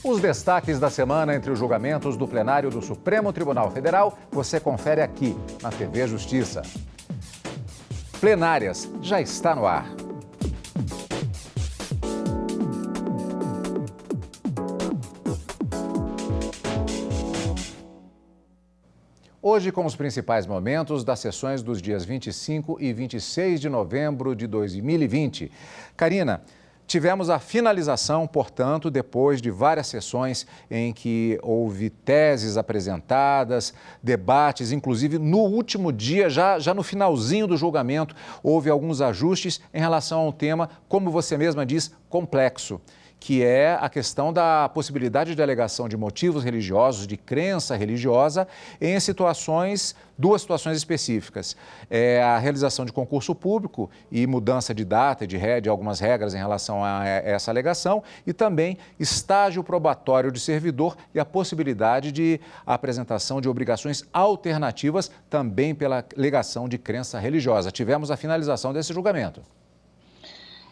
Os destaques da semana entre os julgamentos do plenário do Supremo Tribunal Federal, você confere aqui na TV Justiça. Plenárias já está no ar. Hoje, com os principais momentos das sessões dos dias 25 e 26 de novembro de 2020. Karina, tivemos a finalização, portanto, depois de várias sessões em que houve teses apresentadas, debates, inclusive no último dia, já no finalzinho do julgamento, houve alguns ajustes em relação ao tema, como você mesma diz, complexo, que é a questão da possibilidade de alegação de motivos religiosos, de crença religiosa, em duas situações específicas. A realização de concurso público e mudança de data de algumas regras em relação a essa alegação e também estágio probatório de servidor e a possibilidade de apresentação de obrigações alternativas também pela alegação de crença religiosa. Tivemos a finalização desse julgamento.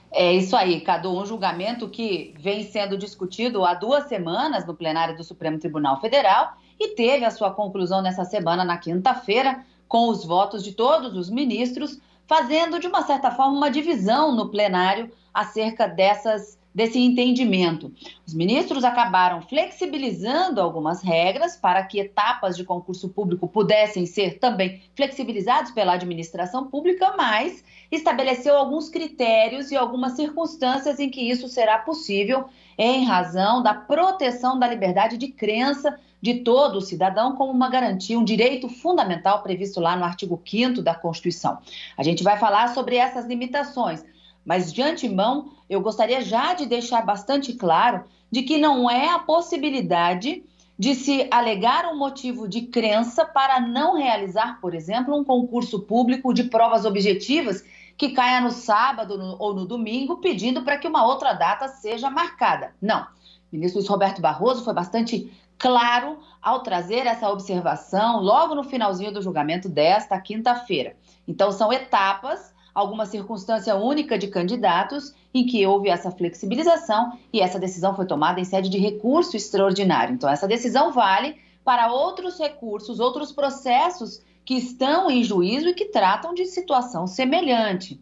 É isso aí, Cadu, um julgamento que vem sendo discutido há 2 semanas no plenário do Supremo Tribunal Federal e teve a sua conclusão nessa semana, na quinta-feira, com os votos de todos os ministros, fazendo, de uma certa forma, uma divisão no plenário acerca desse entendimento. Os ministros acabaram flexibilizando algumas regras para que etapas de concurso público pudessem ser também flexibilizadas pela administração pública, mas estabeleceu alguns critérios e algumas circunstâncias em que isso será possível em razão da proteção da liberdade de crença de todo cidadão como uma garantia, um direito fundamental previsto lá no artigo 5º da Constituição. A gente vai falar sobre essas limitações, mas de antemão eu gostaria já de deixar bastante claro de que não é a possibilidade de se alegar um motivo de crença para não realizar, por exemplo, um concurso público de provas objetivas que caia no sábado ou no domingo, pedindo para que uma outra data seja marcada. Não. O ministro Luiz Roberto Barroso foi bastante claro ao trazer essa observação logo no finalzinho do julgamento desta quinta-feira. Então, são etapas, alguma circunstância única de candidatos em que houve essa flexibilização e essa decisão foi tomada em sede de recurso extraordinário. Então, essa decisão vale para outros recursos, outros processos que estão em juízo e que tratam de situação semelhante.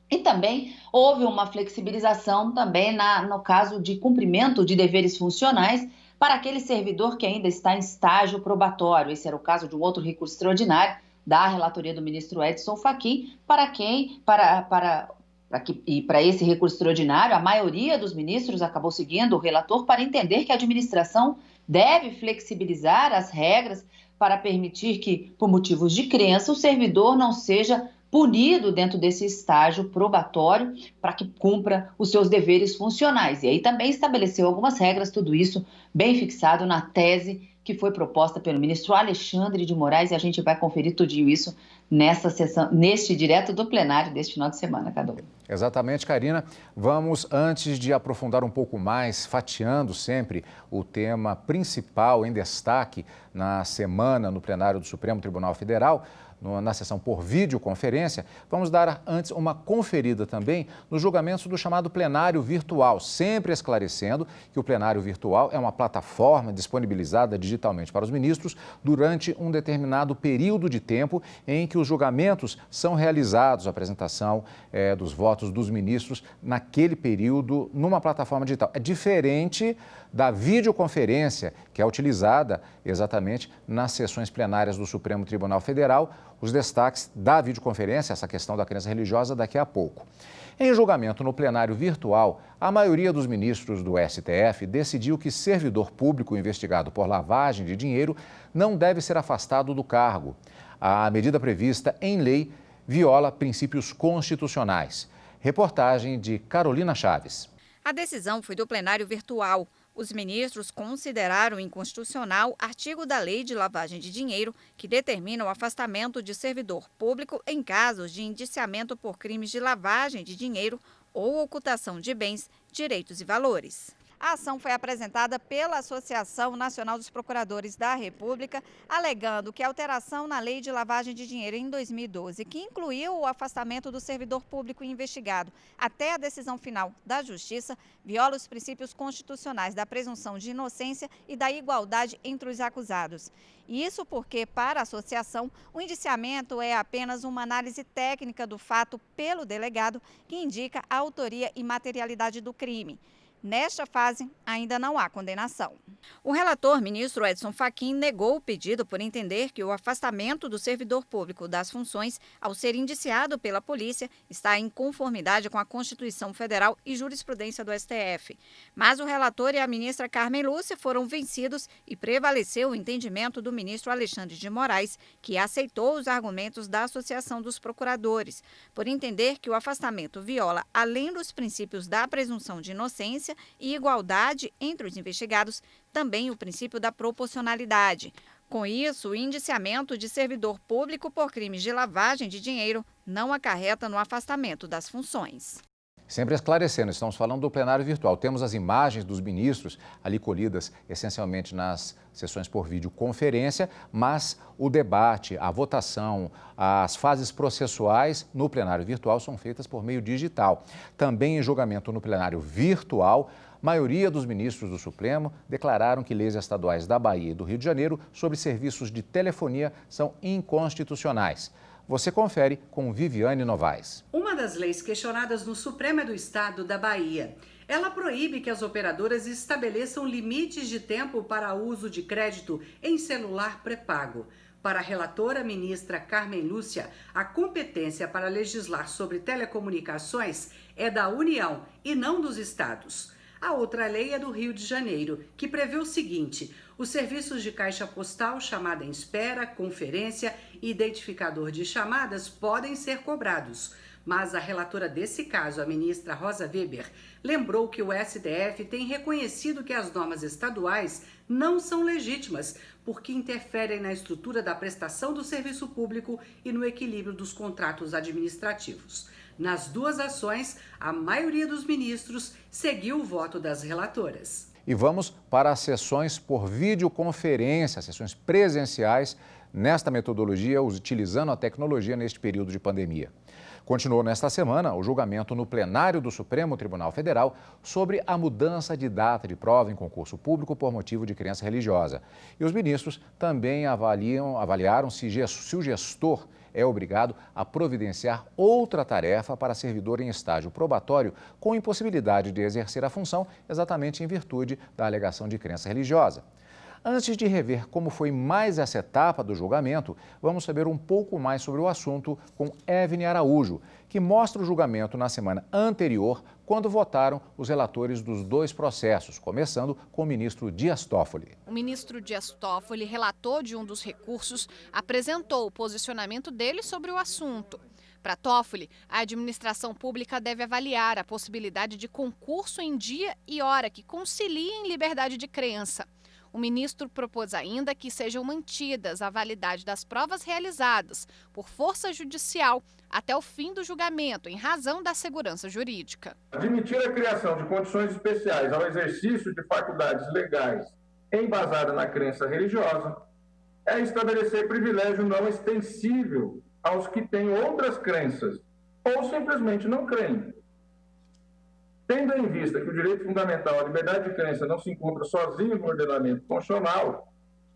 E também houve uma flexibilização também no caso de cumprimento de deveres funcionais para aquele servidor que ainda está em estágio probatório. Esse era o caso de um outro recurso extraordinário da relatoria do ministro Edson Fachin, para esse recurso extraordinário, a maioria dos ministros acabou seguindo o relator para entender que a administração deve flexibilizar as regras para permitir que, por motivos de crença, o servidor não seja punido dentro desse estágio probatório para que cumpra os seus deveres funcionais. E aí também estabeleceu algumas regras, tudo isso bem fixado na tese que foi proposta pelo ministro Alexandre de Moraes, e a gente vai conferir tudo isso nessa sessão, neste direto do plenário deste final de semana, Cadu. Exatamente, Karina. Vamos, antes de aprofundar um pouco mais, fatiando sempre o tema principal em destaque na semana no plenário do Supremo Tribunal Federal, na sessão por videoconferência, vamos dar antes uma conferida também nos julgamentos do chamado plenário virtual, sempre esclarecendo que o plenário virtual é uma plataforma disponibilizada digitalmente para os ministros durante um determinado período de tempo em que os julgamentos são realizados, a apresentação dos votos dos ministros naquele período numa plataforma digital. É diferente da videoconferência que é utilizada exatamente nas sessões plenárias do Supremo Tribunal Federal. Os destaques da videoconferência, essa questão da crença religiosa, daqui a pouco. Em julgamento no plenário virtual, a maioria dos ministros do STF decidiu que servidor público investigado por lavagem de dinheiro não deve ser afastado do cargo. A medida prevista em lei viola princípios constitucionais. Reportagem de Carolina Chaves. A decisão foi do plenário virtual. Os ministros consideraram inconstitucional artigo da Lei de Lavagem de Dinheiro que determina o afastamento de servidor público em casos de indiciamento por crimes de lavagem de dinheiro ou ocultação de bens, direitos e valores. A ação foi apresentada pela Associação Nacional dos Procuradores da República, alegando que a alteração na Lei de Lavagem de Dinheiro em 2012, que incluiu o afastamento do servidor público investigado até a decisão final da Justiça, viola os princípios constitucionais da presunção de inocência e da igualdade entre os acusados. Isso porque, para a associação, o indiciamento é apenas uma análise técnica do fato pelo delegado que indica a autoria e materialidade do crime. Nesta fase, ainda não há condenação. O relator, ministro Edson Fachin, negou o pedido por entender que o afastamento do servidor público das funções, ao ser indiciado pela polícia, está em conformidade com a Constituição Federal e jurisprudência do STF. Mas o relator e a ministra Carmen Lúcia foram vencidos e prevaleceu o entendimento do ministro Alexandre de Moraes, que aceitou os argumentos da Associação dos Procuradores, por entender que o afastamento viola, além dos princípios da presunção de inocência e igualdade entre os investigados, também o princípio da proporcionalidade. Com isso, o indiciamento de servidor público por crimes de lavagem de dinheiro não acarreta no afastamento das funções. Sempre esclarecendo, estamos falando do plenário virtual. Temos as imagens dos ministros ali colhidas essencialmente nas sessões por videoconferência, mas o debate, a votação, as fases processuais no plenário virtual são feitas por meio digital. Também em julgamento no plenário virtual, a maioria dos ministros do Supremo declararam que leis estaduais da Bahia e do Rio de Janeiro sobre serviços de telefonia são inconstitucionais. Você confere com Viviane Novaes. Uma das leis questionadas no Supremo é do Estado da Bahia. Ela proíbe que as operadoras estabeleçam limites de tempo para uso de crédito em celular pré-pago. Para a relatora ministra Carmen Lúcia, a competência para legislar sobre telecomunicações é da União e não dos estados. A outra lei é do Rio de Janeiro, que prevê o seguinte: os serviços de caixa postal, chamada em espera, conferência e identificador de chamadas podem ser cobrados. Mas a relatora desse caso, a ministra Rosa Weber, lembrou que o STF tem reconhecido que as normas estaduais não são legítimas, porque interferem na estrutura da prestação do serviço público e no equilíbrio dos contratos administrativos. Nas duas ações, a maioria dos ministros seguiu o voto das relatoras. E vamos para as sessões por videoconferência, sessões presenciais, nesta metodologia, utilizando a tecnologia neste período de pandemia. Continuou nesta semana o julgamento no plenário do Supremo Tribunal Federal sobre a mudança de data de prova em concurso público por motivo de crença religiosa. E os ministros também avaliaram se o gestor é obrigado a providenciar outra tarefa para servidor em estágio probatório com impossibilidade de exercer a função exatamente em virtude da alegação de crença religiosa. Antes de rever como foi mais essa etapa do julgamento, vamos saber um pouco mais sobre o assunto com Evne Araújo, que mostra o julgamento na semana anterior, quando votaram os relatores dos dois processos, começando com o ministro Dias Toffoli. O ministro Dias Toffoli, relator de um dos recursos, apresentou o posicionamento dele sobre o assunto. Para Toffoli, a administração pública deve avaliar a possibilidade de concurso em dia e hora que conciliem liberdade de crença. O ministro propôs ainda que sejam mantidas a validade das provas realizadas por força judicial até o fim do julgamento, em razão da segurança jurídica. Admitir a criação de condições especiais ao exercício de faculdades legais embasada na crença religiosa é estabelecer privilégio não extensível aos que têm outras crenças ou simplesmente não creem. Tendo em vista que o direito fundamental à liberdade de crença não se encontra sozinho no ordenamento constitucional,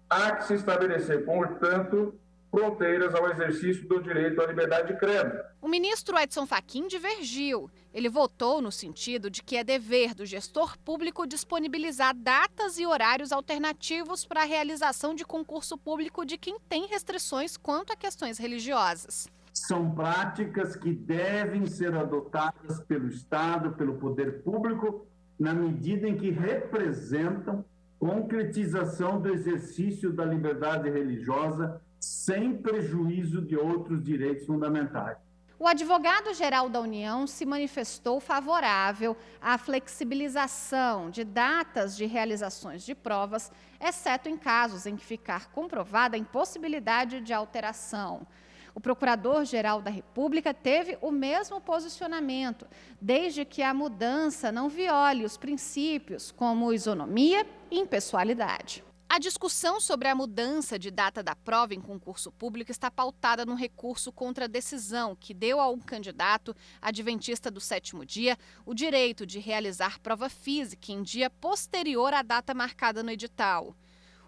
há que se estabelecer, portanto, fronteiras ao exercício do direito à liberdade de credo. O ministro Edson Fachin divergiu. Ele votou no sentido de que é dever do gestor público disponibilizar datas e horários alternativos para a realização de concurso público de quem tem restrições quanto a questões religiosas. São práticas que devem ser adotadas pelo Estado, pelo poder público, na medida em que representam concretização do exercício da liberdade religiosa sem prejuízo de outros direitos fundamentais. O advogado-geral da União se manifestou favorável à flexibilização de datas de realizações de provas, exceto em casos em que ficar comprovada a impossibilidade de alteração. O O Procurador-Geral da República teve o mesmo posicionamento, desde que a mudança não viole os princípios como isonomia e impessoalidade. A discussão sobre a mudança de data da prova em concurso público está pautada no recurso contra a decisão que deu a um candidato adventista do sétimo dia o direito de realizar prova física em dia posterior à data marcada no edital.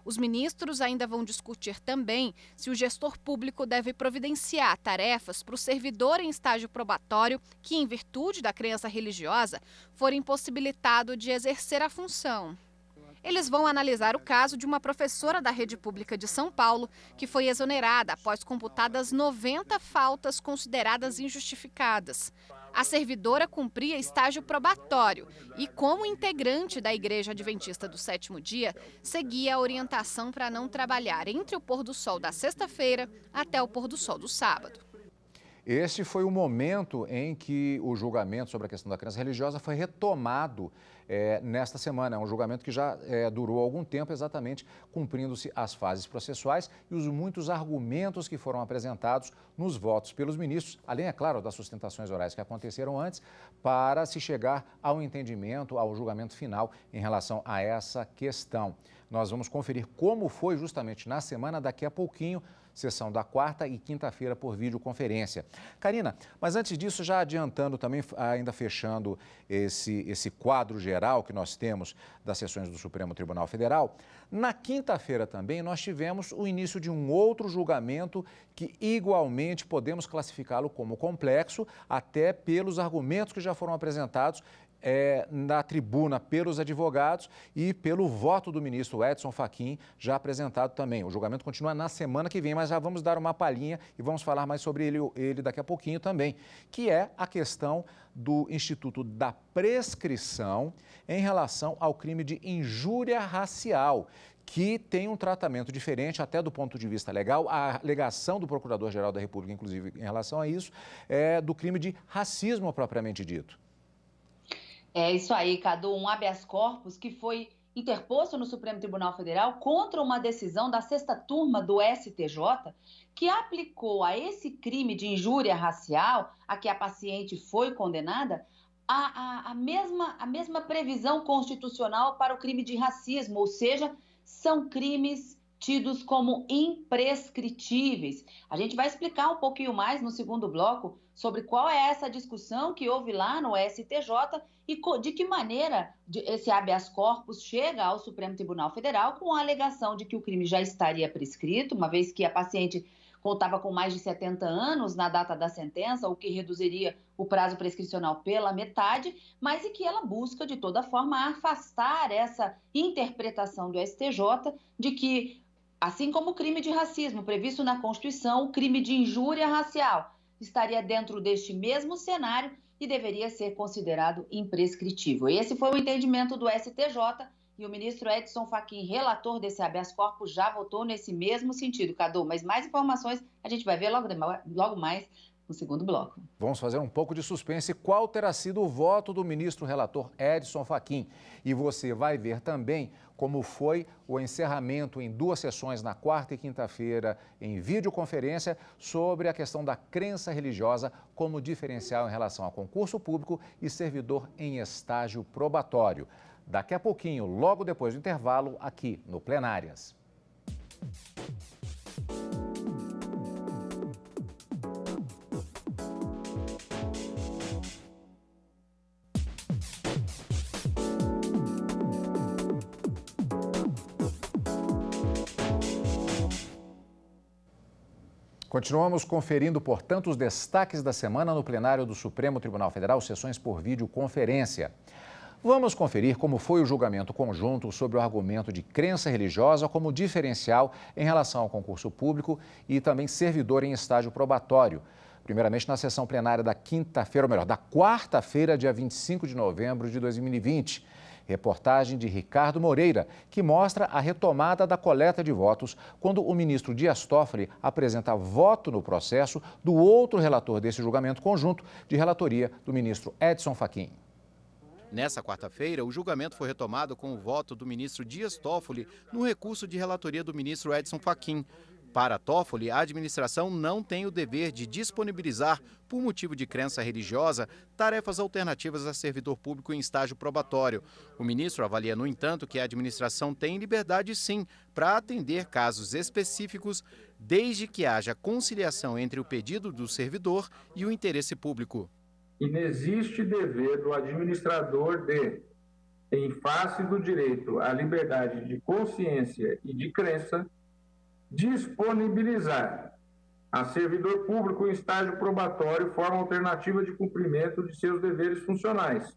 Os ministros ainda vão discutir também se o gestor público deve providenciar tarefas para o servidor em estágio probatório que, em virtude da crença religiosa, for impossibilitado de exercer a função. Eles vão analisar o caso de uma professora da rede pública de São Paulo que foi exonerada após computadas 90 faltas consideradas injustificadas. A servidora cumpria estágio probatório e, como integrante da Igreja Adventista do Sétimo Dia, seguia a orientação para não trabalhar entre o pôr do sol da sexta-feira até o pôr do sol do sábado. Este foi o momento em que o julgamento sobre a questão da crença religiosa foi retomado nesta semana. É um julgamento que já durou algum tempo, exatamente cumprindo-se as fases processuais e os muitos argumentos que foram apresentados nos votos pelos ministros, além, é claro, das sustentações orais que aconteceram antes, para se chegar ao entendimento, ao julgamento final em relação a essa questão. Nós vamos conferir como foi justamente na semana daqui a pouquinho, sessão da quarta e quinta-feira por videoconferência. Karina, mas antes disso, já adiantando também, ainda fechando esse quadro geral que nós temos das sessões do Supremo Tribunal Federal, na quinta-feira também nós tivemos o início de um outro julgamento que igualmente podemos classificá-lo como complexo, até pelos argumentos que já foram apresentados na tribuna pelos advogados e pelo voto do ministro Edson Fachin, já apresentado também. O julgamento continua na semana que vem, mas já vamos dar uma palhinha e vamos falar mais sobre ele daqui a pouquinho também, que é a questão do Instituto da Prescrição em relação ao crime de injúria racial, que tem um tratamento diferente até do ponto de vista legal. A alegação do Procurador-Geral da República, inclusive, em relação a isso, é do crime de racismo propriamente dito. É isso aí, Cadu, um habeas corpus que foi interposto no Supremo Tribunal Federal contra uma decisão da sexta turma do STJ, que aplicou a esse crime de injúria racial, a que a paciente foi condenada, a mesma previsão constitucional para o crime de racismo, ou seja, são crimes tidos como imprescritíveis. A gente vai explicar um pouquinho mais no segundo bloco sobre qual é essa discussão que houve lá no STJ e de que maneira esse habeas corpus chega ao Supremo Tribunal Federal com a alegação de que o crime já estaria prescrito, uma vez que a paciente contava com mais de 70 anos na data da sentença, o que reduziria o prazo prescricional pela metade, mas e que ela busca, de toda forma, afastar essa interpretação do STJ de que, assim como o crime de racismo previsto na Constituição, o crime de injúria racial estaria dentro deste mesmo cenário e deveria ser considerado imprescritível. Esse foi o entendimento do STJ e o ministro Edson Fachin, relator desse habeas corpus, já votou nesse mesmo sentido, Cadu. Mas mais informações a gente vai ver logo mais no segundo bloco. Vamos fazer um pouco de suspense. Qual terá sido o voto do ministro relator Edson Fachin? E você vai ver também como foi o encerramento em 2 sessões, na quarta e quinta-feira, em videoconferência, sobre a questão da crença religiosa como diferencial em relação a concurso público e servidor em estágio probatório. Daqui a pouquinho, logo depois do intervalo, aqui no Plenárias. Continuamos conferindo, portanto, os destaques da semana no plenário do Supremo Tribunal Federal, sessões por videoconferência. Vamos conferir como foi o julgamento conjunto sobre o argumento de crença religiosa como diferencial em relação ao concurso público e também servidor em estágio probatório. Primeiramente na sessão plenária da quinta-feira, ou melhor, da quarta-feira, dia 25 de novembro de 2020. Reportagem de Ricardo Moreira, que mostra a retomada da coleta de votos quando o ministro Dias Toffoli apresenta voto no processo do outro relator desse julgamento conjunto, de relatoria do ministro Edson Fachin. Nessa quarta-feira, o julgamento foi retomado com o voto do ministro Dias Toffoli no recurso de relatoria do ministro Edson Fachin. Para Toffoli, a administração não tem o dever de disponibilizar, por motivo de crença religiosa, tarefas alternativas a servidor público em estágio probatório. O ministro avalia, no entanto, que a administração tem liberdade, sim, para atender casos específicos, desde que haja conciliação entre o pedido do servidor e o interesse público. Inexiste dever do administrador de, em face do direito à liberdade de consciência e de crença, disponibilizar a servidor público em estágio probatório forma alternativa de cumprimento de seus deveres funcionais,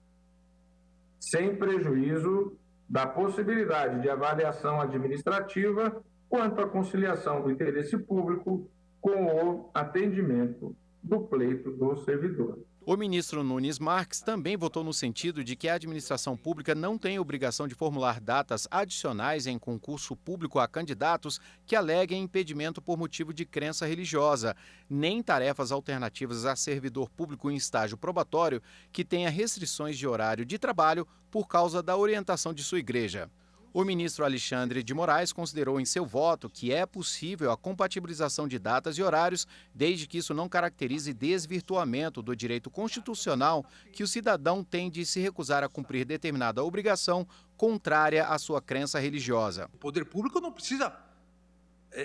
sem prejuízo da possibilidade de avaliação administrativa quanto à conciliação do interesse público com o atendimento do pleito do servidor. O ministro Nunes Marques também votou no sentido de que a administração pública não tem obrigação de formular datas adicionais em concurso público a candidatos que aleguem impedimento por motivo de crença religiosa, nem tarefas alternativas a servidor público em estágio probatório que tenha restrições de horário de trabalho por causa da orientação de sua igreja. O ministro Alexandre de Moraes considerou em seu voto que é possível a compatibilização de datas e horários, desde que isso não caracterize desvirtuamento do direito constitucional que o cidadão tem de se recusar a cumprir determinada obrigação contrária à sua crença religiosa. O poder público não precisa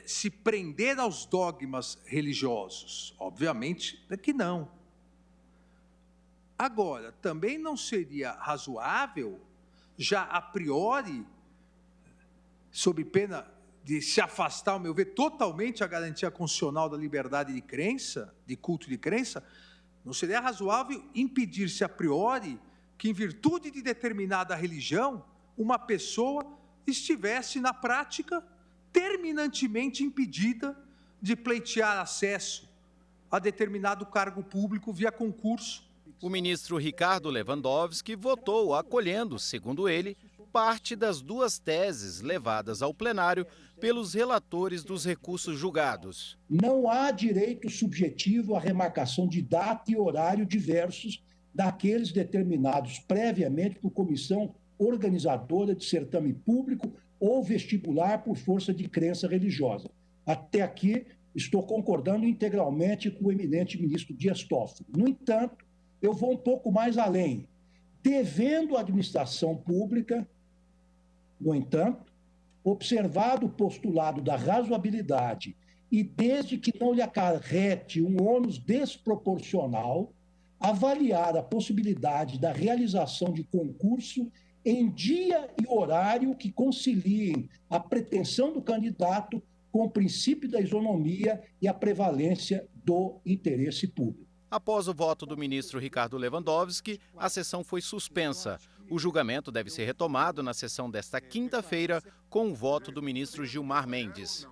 se prender aos dogmas religiosos. Obviamente que não. Agora, também não seria razoável, já a priori, sob pena de se afastar, ao meu ver, totalmente a garantia constitucional da liberdade de crença, de culto de crença, não seria razoável impedir-se a priori que, em virtude de determinada religião, uma pessoa estivesse, na prática, terminantemente impedida de pleitear acesso a determinado cargo público via concurso. O ministro Ricardo Lewandowski votou acolhendo, segundo ele, parte das duas teses levadas ao plenário pelos relatores dos recursos julgados. Não há direito subjetivo à remarcação de data e horário diversos daqueles determinados previamente por comissão organizadora de certame público ou vestibular por força de crença religiosa. Até aqui, estou concordando integralmente com o eminente ministro Dias Toffoli. No entanto, eu vou um pouco mais além. Devendo a administração pública, no entanto, observado o postulado da razoabilidade e desde que não lhe acarrete um ônus desproporcional, avaliar a possibilidade da realização de concurso em dia e horário que conciliem a pretensão do candidato com o princípio da isonomia e a prevalência do interesse público. Após o voto do ministro Ricardo Lewandowski, a sessão foi suspensa. O julgamento deve ser retomado na sessão desta quinta-feira, com o voto do ministro Gilmar Mendes.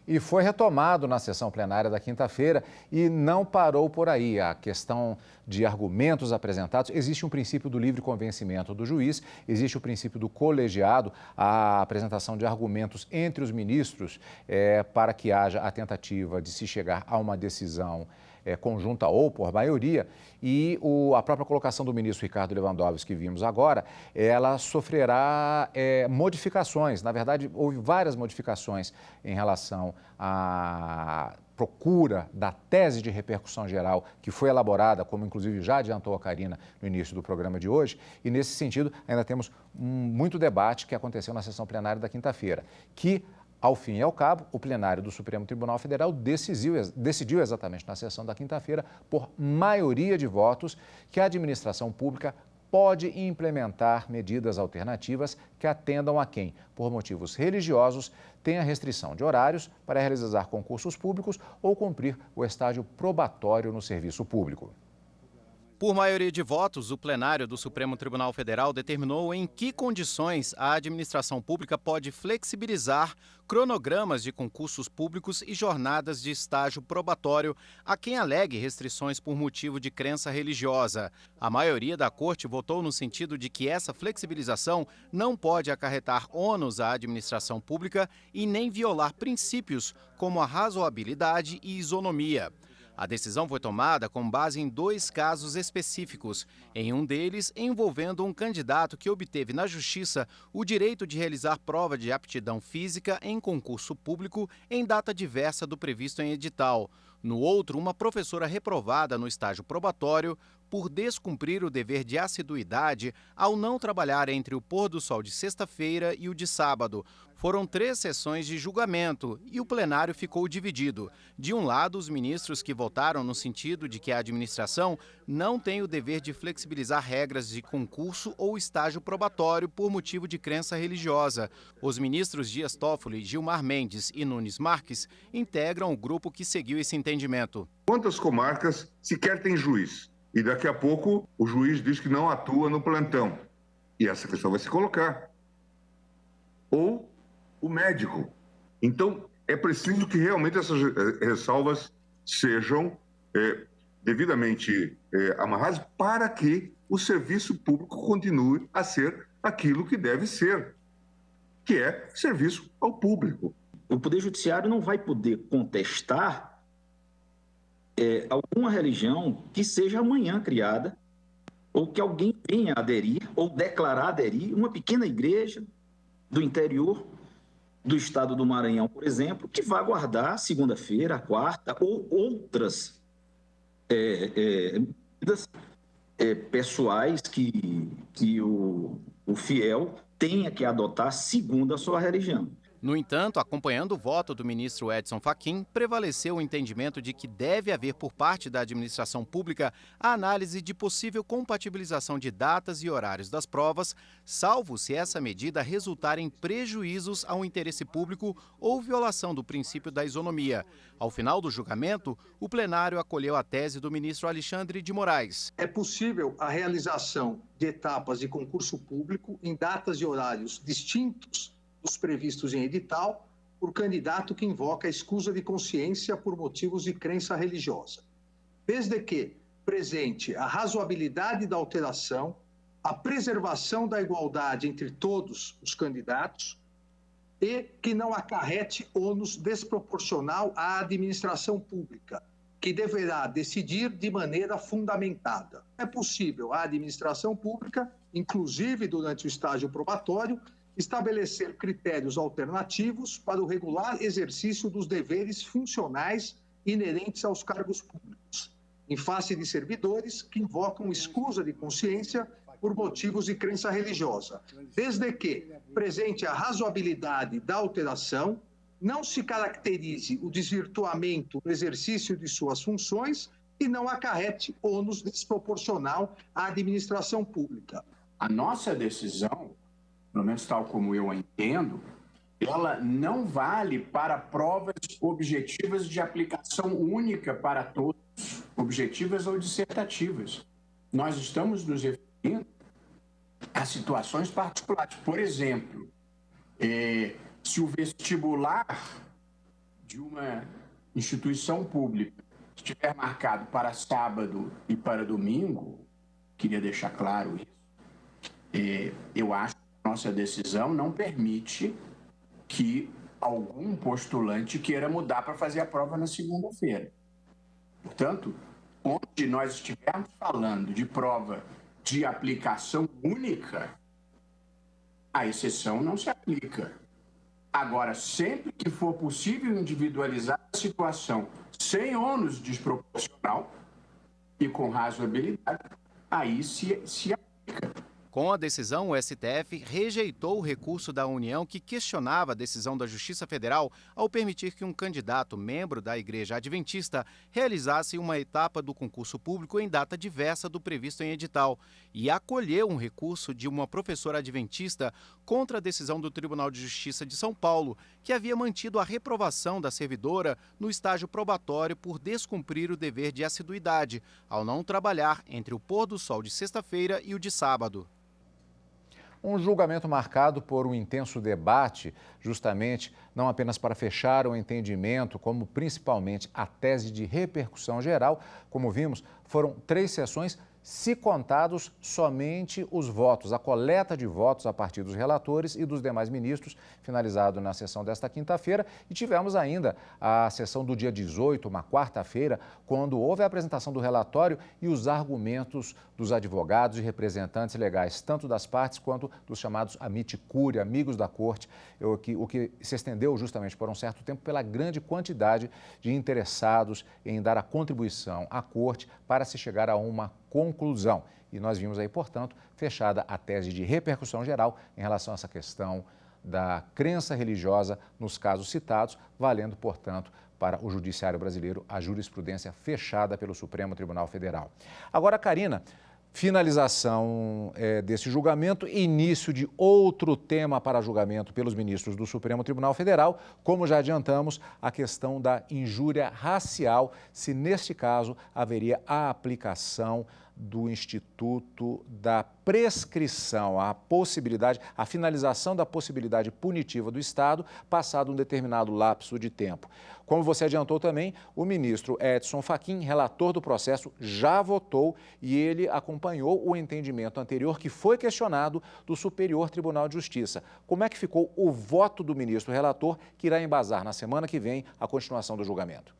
E foi retomado na sessão plenária da quinta-feira e não parou por aí. A questão de argumentos apresentados, existe um princípio do livre convencimento do juiz, existe o princípio do colegiado, a apresentação de argumentos entre os ministros para que haja a tentativa de se chegar a uma decisão conjunta ou por maioria, e a própria colocação do ministro Ricardo Lewandowski que vimos agora, ela sofrerá modificações. Na verdade, houve várias modificações em relação à procura da tese de repercussão geral que foi elaborada, como inclusive já adiantou a Karina no início do programa de hoje, e nesse sentido ainda temos muito debate que aconteceu na sessão plenária da quinta-feira, que ao fim e ao cabo, o plenário do Supremo Tribunal Federal decidiu exatamente na sessão da quinta-feira, por maioria de votos, que a administração pública pode implementar medidas alternativas que atendam a quem, por motivos religiosos, tenha restrição de horários para realizar concursos públicos ou cumprir o estágio probatório no serviço público. Por maioria de votos, o plenário do Supremo Tribunal Federal determinou em que condições a administração pública pode flexibilizar cronogramas de concursos públicos e jornadas de estágio probatório a quem alegue restrições por motivo de crença religiosa. A maioria da Corte votou no sentido de que essa flexibilização não pode acarretar ônus à administração pública e nem violar princípios como a razoabilidade e isonomia. A decisão foi tomada com base em 2 casos específicos, em um deles envolvendo um candidato que obteve na Justiça o direito de realizar prova de aptidão física em concurso público em data diversa do previsto em edital. No outro, uma professora reprovada no estágio probatório por descumprir o dever de assiduidade ao não trabalhar entre o pôr do sol de sexta-feira e o de sábado. Foram 3 sessões de julgamento e o plenário ficou dividido. De um lado, os ministros que votaram no sentido de que a administração não tem o dever de flexibilizar regras de concurso ou estágio probatório por motivo de crença religiosa. Os ministros Dias Toffoli, Gilmar Mendes e Nunes Marques integram o grupo que seguiu esse entendimento. Quantas comarcas sequer tem juiz? E daqui a pouco o juiz diz que não atua no plantão. E essa questão vai se colocar. Ou o médico. Então, é preciso que realmente essas ressalvas sejam devidamente amarradas para que o serviço público continue a ser aquilo que deve ser, que é serviço ao público. O Poder Judiciário não vai poder contestar alguma religião que seja amanhã criada, ou que alguém venha aderir, ou declarar aderir, uma pequena igreja do interior do estado do Maranhão, por exemplo, que vai guardar segunda-feira, quarta, ou outras medidas pessoais que o fiel tenha que adotar segundo a sua religião. No entanto, acompanhando o voto do ministro Edson Fachin, prevaleceu o entendimento de que deve haver por parte da administração pública a análise de possível compatibilização de datas e horários das provas, salvo se essa medida resultar em prejuízos ao interesse público ou violação do princípio da isonomia. Ao final do julgamento, o plenário acolheu a tese do ministro Alexandre de Moraes. É possível a realização de etapas de concurso público em datas e horários distintos dos previstos em edital, por candidato que invoca a escusa de consciência por motivos de crença religiosa, desde que presente a razoabilidade da alteração, a preservação da igualdade entre todos os candidatos e que não acarrete ônus desproporcional à administração pública, que deverá decidir de maneira fundamentada. É possível a administração pública, inclusive durante o estágio probatório, estabelecer critérios alternativos para o regular exercício dos deveres funcionais inerentes aos cargos públicos, em face de servidores que invocam escusa de consciência por motivos de crença religiosa, desde que presente a razoabilidade da alteração, não se caracterize o desvirtuamento no exercício de suas funções e não acarrete ônus desproporcional à administração pública. A nossa decisão, pelo menos tal como eu a entendo, ela não vale para provas objetivas de aplicação única para todos, objetivas ou dissertativas. Nós estamos nos referindo a situações particulares. Por exemplo, se o vestibular de uma instituição pública estiver marcado para sábado e para domingo, queria deixar claro isso, eu acho que nossa decisão não permite que algum postulante queira mudar para fazer a prova na segunda-feira. Portanto, onde nós estivermos falando de prova de aplicação única, a exceção não se aplica. Agora, sempre que for possível individualizar a situação sem ônus desproporcional e com razoabilidade, aí se aplica. Com a decisão, o STF rejeitou o recurso da União que questionava a decisão da Justiça Federal ao permitir que um candidato membro da Igreja Adventista realizasse uma etapa do concurso público em data diversa do previsto em edital e acolheu um recurso de uma professora adventista contra a decisão do Tribunal de Justiça de São Paulo, que havia mantido a reprovação da servidora no estágio probatório por descumprir o dever de assiduidade, ao não trabalhar entre o pôr do sol de sexta-feira e o de sábado. Um julgamento marcado por um intenso debate, justamente não apenas para fechar o entendimento, como principalmente a tese de repercussão geral. Como vimos, foram 3 sessões se contados somente os votos, a coleta de votos a partir dos relatores e dos demais ministros, finalizado na sessão desta quinta-feira. E tivemos ainda a sessão do dia 18, uma quarta-feira, quando houve a apresentação do relatório e os argumentos dos advogados e representantes legais, tanto das partes quanto dos chamados amici curiae, amigos da corte, o que se estendeu justamente por um certo tempo pela grande quantidade de interessados em dar a contribuição à corte para se chegar a uma conclusão. E nós vimos aí, portanto, fechada a tese de repercussão geral em relação a essa questão da crença religiosa nos casos citados, valendo, portanto, para o judiciário brasileiro a jurisprudência fechada pelo Supremo Tribunal Federal. Agora, Karina, finalização desse julgamento, início de outro tema para julgamento pelos ministros do Supremo Tribunal Federal, como já adiantamos, a questão da injúria racial, se neste caso haveria a aplicação do Instituto da prescrição, a finalização da possibilidade punitiva do Estado, passado um determinado lapso de tempo. Como você adiantou também, o ministro Edson Fachin, relator do processo, já votou e ele acompanhou o entendimento anterior que foi questionado do Superior Tribunal de Justiça. Como é que ficou o voto do ministro relator, que irá embasar na semana que vem a continuação do julgamento?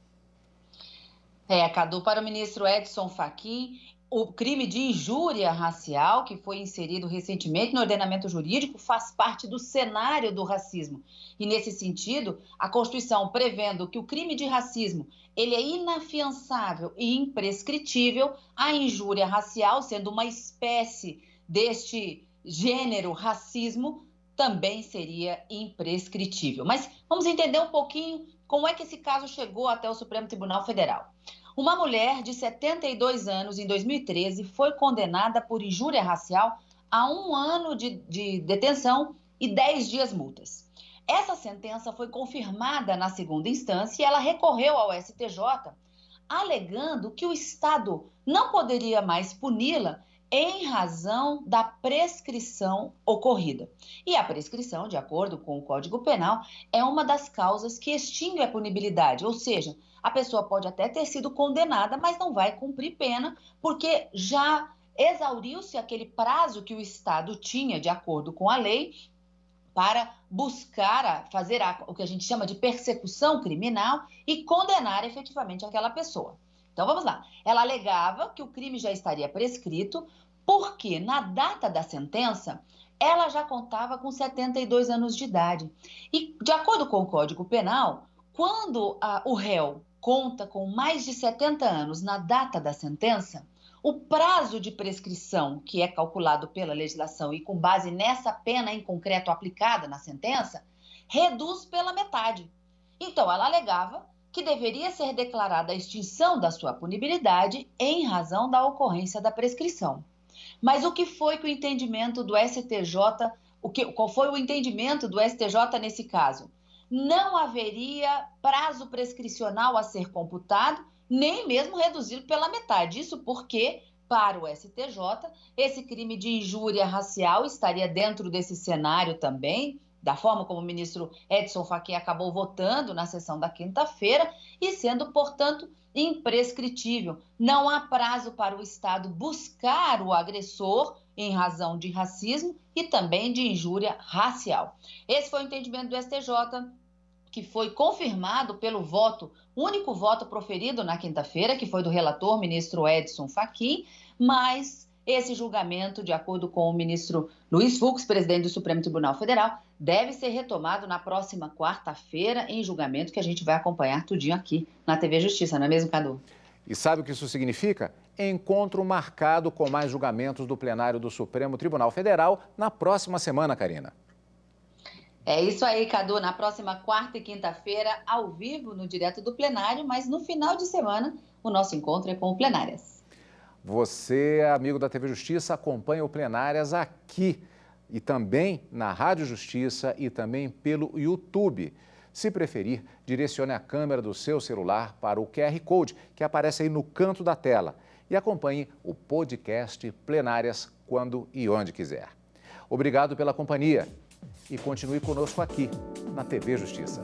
Cadu, para o ministro Edson Fachin, o crime de injúria racial, que foi inserido recentemente no ordenamento jurídico, faz parte do cenário do racismo. E, nesse sentido, a Constituição, prevendo que o crime de racismo ele é inafiançável e imprescritível, a injúria racial, sendo uma espécie deste gênero racismo, também seria imprescritível. Mas vamos entender um pouquinho como é que esse caso chegou até o Supremo Tribunal Federal. Uma mulher de 72 anos, em 2013, foi condenada por injúria racial a 1 ano de detenção e 10 dias multas. Essa sentença foi confirmada na segunda instância e ela recorreu ao STJ, alegando que o Estado não poderia mais puni-la em razão da prescrição ocorrida. E a prescrição, de acordo com o Código Penal, é uma das causas que extingue a punibilidade, ou seja, a pessoa pode até ter sido condenada, mas não vai cumprir pena, porque já exauriu-se aquele prazo que o Estado tinha, de acordo com a lei, para buscar fazer o que a gente chama de persecução criminal e condenar efetivamente aquela pessoa. Então, vamos lá. Ela alegava que o crime já estaria prescrito porque, na data da sentença, ela já contava com 72 anos de idade. E, de acordo com o Código Penal, quando o réu conta com mais de 70 anos na data da sentença, o prazo de prescrição, que é calculado pela legislação e com base nessa pena em concreto aplicada na sentença, reduz pela metade. Então, ela alegava que deveria ser declarada a extinção da sua punibilidade em razão da ocorrência da prescrição. Mas o que foi que o entendimento do STJ, qual foi o entendimento do STJ nesse caso? Não haveria prazo prescricional a ser computado, nem mesmo reduzido pela metade. Isso porque, para o STJ, esse crime de injúria racial estaria dentro desse cenário também, da forma como o ministro Edson Fachin acabou votando na sessão da quinta-feira, e sendo, portanto, imprescritível. Não há prazo para o Estado buscar o agressor em razão de racismo e também de injúria racial. Esse foi o entendimento do STJ, que foi confirmado pelo único voto proferido na quinta-feira, que foi do relator, ministro Edson Fachin, mas esse julgamento, de acordo com o ministro Luiz Fux, presidente do Supremo Tribunal Federal, deve ser retomado na próxima quarta-feira em julgamento, que a gente vai acompanhar tudinho aqui na TV Justiça, não é mesmo, Cadu? E sabe o que isso significa? Encontro marcado com mais julgamentos do plenário do Supremo Tribunal Federal na próxima semana, Karina. É isso aí, Cadu. Na próxima quarta e quinta-feira, ao vivo, no Direto do Plenário, mas no final de semana, o nosso encontro é com o Plenárias. Você, amigo da TV Justiça, acompanha o Plenárias aqui e também na Rádio Justiça e também pelo YouTube. Se preferir, direcione a câmera do seu celular para o QR Code que aparece aí no canto da tela e acompanhe o podcast Plenárias quando e onde quiser. Obrigado pela companhia e continue conosco aqui na TV Justiça.